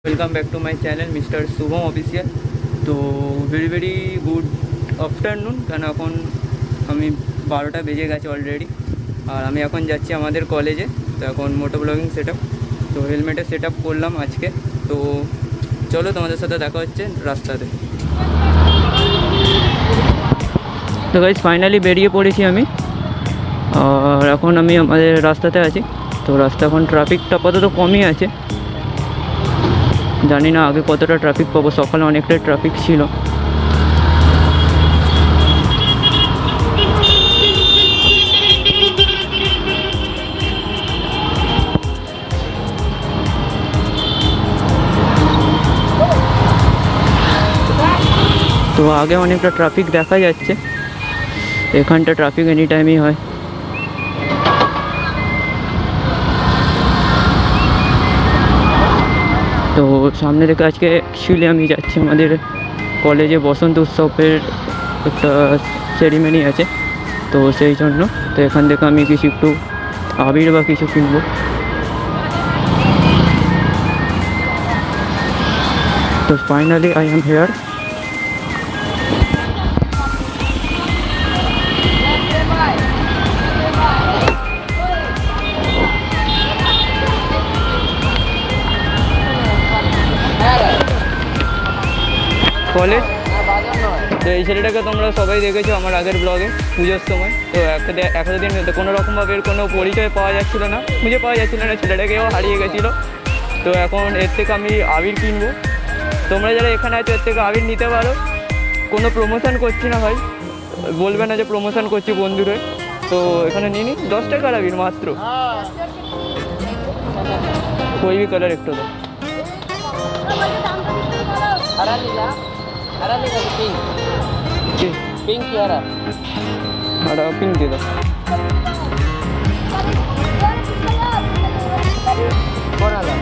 Welcome back to my channel mister Shubham official. तो very good afternoon কেন এখন আমি 12টা বেজে গেছে অলরেডি। আর আমি এখন যাচ্ছি আমাদের কলেজে। তো এখন মোটো ব্লগিং সেটআপ, তো হেলমেটে সেটআপ করলাম আজকে। তো চলো তোমাদের সাথে দেখা হচ্ছে রাস্তাতে। তো গাইস ফাইনালি বেরিয়ে পড়েছি আমি, আর এখন আমি আমাদের রাস্তাতে আছি। তো রাস্তা এখন ট্রাফিকটা আপাতত কমই আছে, জানি না আগে কতটা ট্রাফিক পাবো। সকালে অনেকটাই ট্রাফিক ছিল। তো আগে অনেকটা ট্রাফিক দেখা যাচ্ছে, এখানটা ট্রাফিক এনি টাইমই হয়। তো সামনে থেকে আজকে অ্যাকচুয়ালি আমি যাচ্ছি আমাদের কলেজে বসন্ত উৎসবের একটা সেরিমনি আছে, তো সেই জন্য। তো এখান থেকে আমি কিছু একটু আবির বা কিছু কিনবো। তো finally I am here. College. তো এই ছেলেটাকে তোমরা সবাই দেখেছো আমার আগের ব্লগে পুজোর সময়। তো এতদিন কোনো রকমভাবে কোনো পরিচয় পাওয়া যাচ্ছিলো না, খুঁজে পাওয়া যাচ্ছিলো না, ছেলেটাকেও হারিয়ে গেছিলো। তো এখন এর থেকে আমি আবির কিনবো। তোমরা যারা এখানে আছো এর থেকে আবির নিতে পারো। কোনো প্রমোশন করছি না ভাই, বলবে না যে প্রমোশন করছি বন্ধুরে। তো এখানে নিয়ে নিই 10 টাকার আবির মাত্র। कोई भी कलर एक तो दो। हरा नीला पिंक पिंक की हरा पिंक दे दो। कौन वाला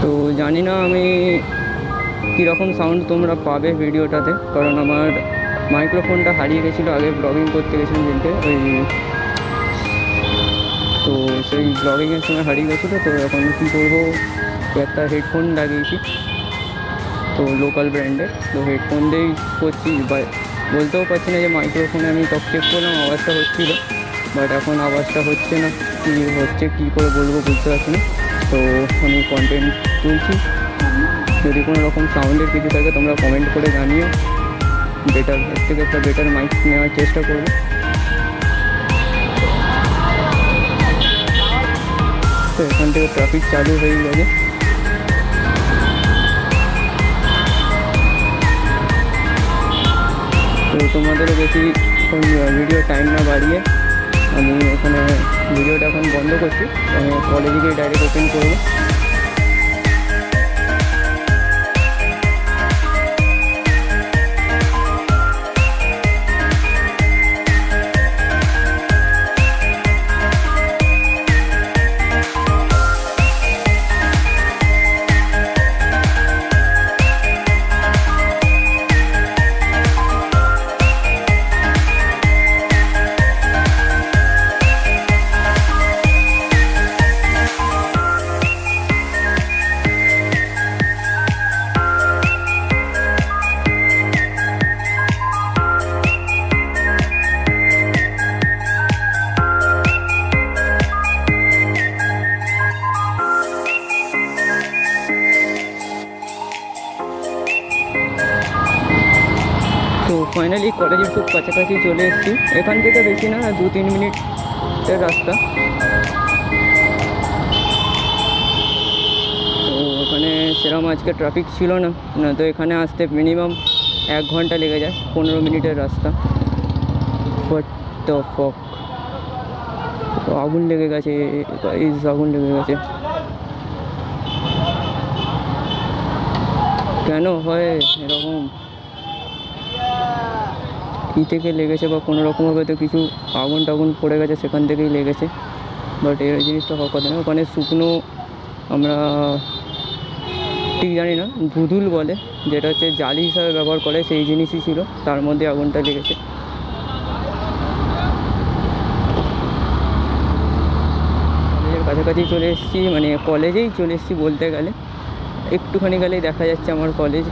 তো জানি না আমি কীরকম সাউন্ড তোমরা পাবে ভিডিওটাতে, কারণ আমার মাইক্রোফোনটা হারিয়ে গেছিলো আগে ব্লগিং করতে গেছিলাম বলতে ওই। তো সেই ব্লগিংয়ের সময় হারিয়ে গেছিলো। তো এখন কী করবো, একটা হেডফোন লাগিয়েছি, তো লোকাল ব্র্যান্ডের। তো হেডফোন দিয়েই করছি, বলতেও পারছি না যে মাইক্রোফোনে আমি টক চেক করলাম আওয়াজটা হচ্ছিলো, বাট এখন আওয়াজটা হচ্ছে না। কী হচ্ছে কী করে বলবো বুঝতে পারছি না। তো আমি কন্টেন্ট তুলছি, যদি কোনো রকম সাউন্ডের কিছু থাকে তোমরা কমেন্ট করে জানিও। বেটার এর থেকে একটা বেটার মাইক নেওয়ার চেষ্টা করবো। তো এখান থেকে ট্রাফিক চালু হয়ে গেছে। তো তোমাদেরও বেশি ভিডিও টাইম না বাড়িয়ে আমি এখানে ভিডিওটা এখন বন্ধ করছি। আমি কলেজে গিয়ে ডাইরেক্ট ওপেন করবো। তো ফাইনালি কলেজের খুব কাছাকাছি চলে এসেছি। এখান থেকে বেশি না 2-3 মিনিটের রাস্তা। তো ওখানে সেরকম আজকে ট্রাফিক ছিল না, তো এখানে আসতে মিনিমাম 1 ঘন্টা লেগে যায়, 15 মিনিটের রাস্তা। হোয়াট দ্য ফক। তো আগুন লেগে গেছে, আগুন লেগে গেছে। কেন হয় এরকম? কী থেকে লেগেছে বা কোনো রকমভাবে তো কিছু আগুন টাগুন পড়ে গেছে, সেখান থেকেই লেগেছে। বাট এই জিনিসটা হওয়ার কথা না। ওখানে শুকনো আমরা ঠিক জানি না, ধুধুল বলে, যেটা হচ্ছে জালি হিসাবে ব্যবহার করে, সেই জিনিসই ছিল, তার মধ্যে আগুনটা লেগেছে। কলেজের কাছাকাছি চলে এসেছি, মানে কলেজেই চলে এসেছি বলতে গেলে। একটুখানি গেলেই দেখা যাচ্ছে আমার কলেজ,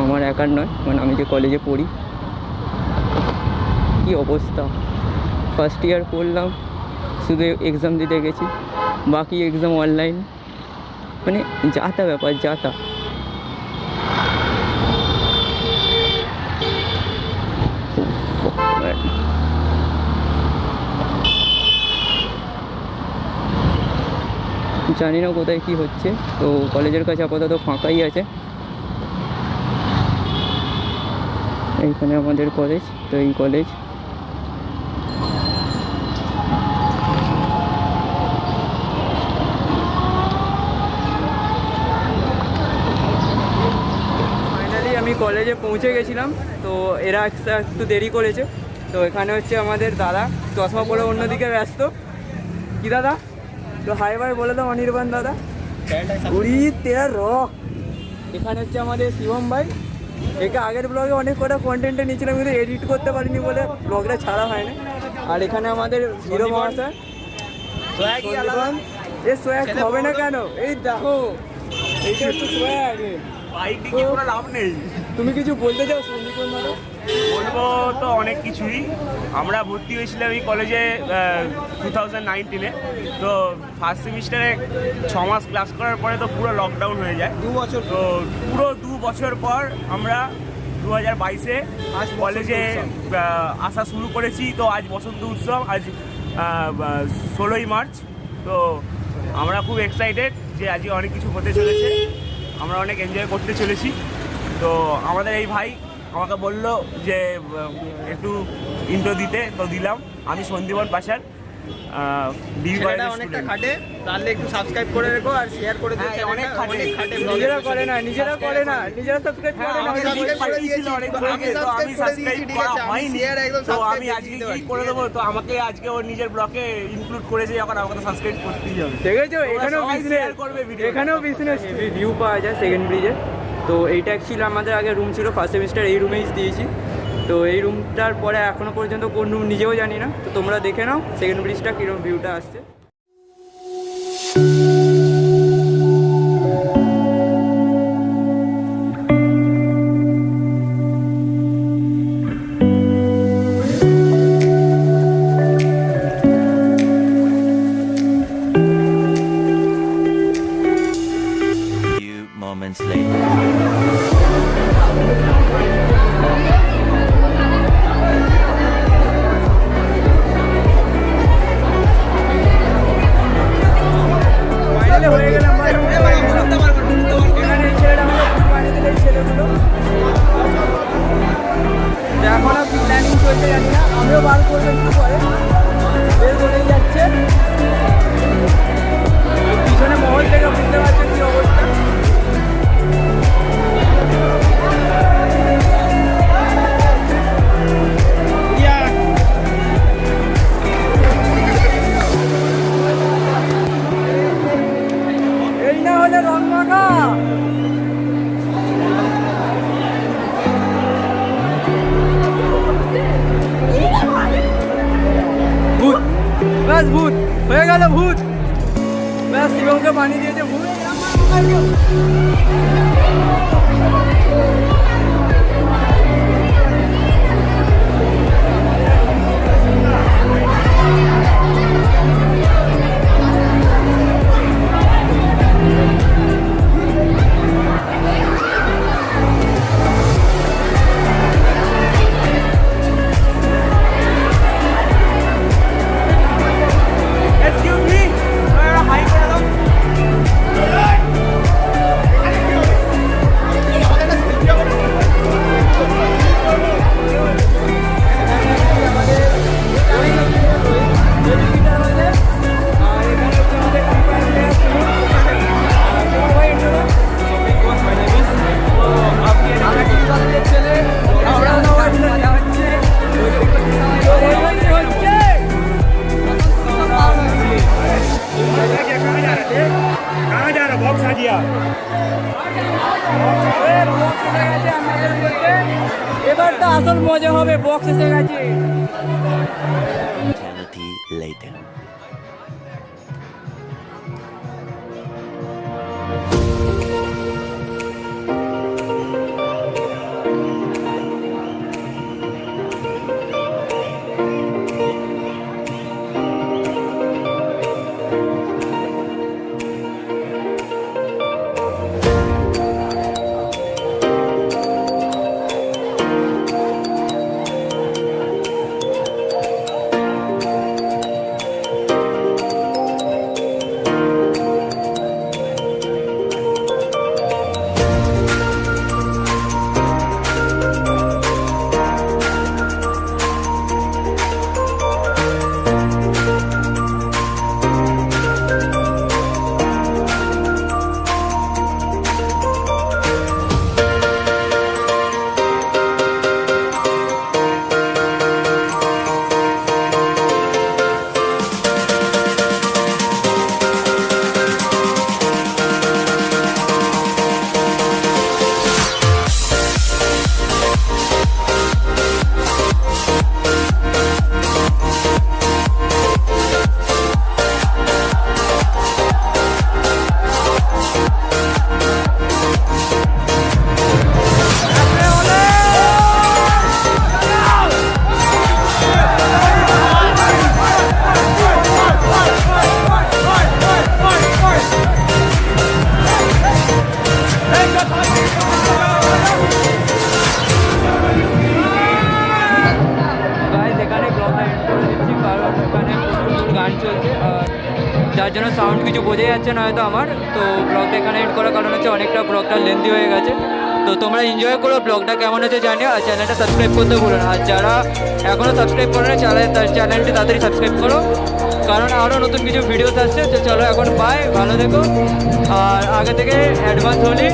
আমার একার নয়, মানে আমি যে কলেজে পড়ি। কী অবস্থা, ফার্স্ট ইয়ার পড়লাম, শুধু এক্সাম দিতে গেছি, বাকি এক্সাম অনলাইন, মানে যাতা ব্যাপার, যাতা। জানি না কোথায় কি হচ্ছে, তো কলেজের কাছে আপাতত ফাঁকাই আছে। এইখানে আমাদের কলেজ, তো এই কলেজ। ফাইনালি আমি কলেজে পৌঁছে গেছিলাম, তো এরা একটু দেরি করেছে। তো এখানে হচ্ছে আমাদের দাদা, চশমা পরে অন্যদিকে ব্যস্ত। কি দাদা, তো হাই ভাই বলে দাও অনির্বাণ দাদা। উড়ি তেরা রক। এখানে হচ্ছে আমাদের শিবম ভাই, একে আগের ব্লগে অনেক কটা কন্টেন্টে নিয়েছিলাম, কিন্তু এডিট করতে পারিনি বলে ব্লগটা ছাড়া হয় না। আর এখানে আমাদের হিরো মহাশয়, এ সোয়াগ হবে না কেন, এই দেখো এইটা একটু সোয়াগ। লাভ নেই। তুমি কিছু বলতে চাও সন্দীপন দাদা? বলবো তো অনেক কিছুই। আমরা ভর্তি হয়েছিলাম এই কলেজে 2019-এ। তো ফার্স্ট সেমিস্টারে 6 মাস ক্লাস করার পরে তো পুরো লকডাউন হয়ে যায়, 2 বছর। তো পুরো 2 বছর পর আমরা 2022-এ কলেজে আসা শুরু করেছি। তো আজ বসন্ত উৎসব, আজ 16ই মার্চ। তো আমরা খুব এক্সাইটেড যে আজকে অনেক কিছু হতে চলেছে, আমরা অনেক এনজয় করতে চলেছি। তো আমাদের এই ভাই আমাকে বললো যে একটু ইন্ট্রো দিতে, তো দিলাম। আমি সন্দীপন পাশার, অনেকটা খাটে, তাহলে একটু সাবস্ক্রাইব করে রেখো আর শেয়ার করে দিও। অনেক খাটে, নিজেরা করে না, নিজেরা করে না, নিজেরা সাবস্ক্রাইব করে না। আমি সাবস্ক্রাইব করা হয়নি, তো আমি আজকে কি করে দেবো। তো আমাকে আজকে ওর নিজের ব্লগে ইনক্লুড করেছে, যখন আমাকে সাবস্ক্রাইব করতেই হবে। দেখেছো, এখানেও বিজনেস, এখানেও বিজনেস ভিউ পাওয়া যায় সেকেন্ড ব্রিজে। তো এইটা অ্যাকচুয়ালি আমাদের আগে রুম ছিল, ফার্স্ট সেমিস্টার এই রুমেই দিয়েছি। তো এই রুমটার পরে এখনও পর্যন্ত কোন রুম নিজেও জানি না। তো তোমরা দেখে নাও সেকেন্ড ব্রিজটা কীরকম ভিউটা আসছে। Moments later. হয়ে গেলাম এখানে, এই ছেলেটা হলো বাড়িতে ছেলেগুলো। এখন আর প্ল্যানিং করতে জানি না, আমিও বার করবো একটু পরে, বের করেই যাচ্ছে। পিছনে মহল থেকে বুঝতে পারছেন কি অবস্থা। এই না হলে রং মাখা। ভূত, ব্যাস ভূত হয়ে গেল, ভূত ব্যাস। শিবমকে বানিয়ে দিয়েছে ভূত। এবার তো আসল মজা হবে, বক্স এসে গেছে। Eternity later. যার জন্য সাউন্ড কিছু বোঝা যাচ্ছে না হয়তো আমার। তো ব্লগটা এখানে এড করার কারণ হচ্ছে অনেকটা ব্লগটা লেন্দি হয়ে গেছে। তো তোমরা এনজয় করো, ব্লগটা কেমন হচ্ছে জানিও, আর চ্যানেলটা সাবস্ক্রাইব করতে ভুলো না। আর যারা এখনও সাবস্ক্রাইব করে না চ্যানেলটি তাড়াতাড়ি সাবস্ক্রাইব করো, কারণ আরও নতুন কিছু ভিডিওস আসছে। তো চলো এখন বাই, ভালো থেকো। আর আগে থেকে অ্যাডভান্স হলি।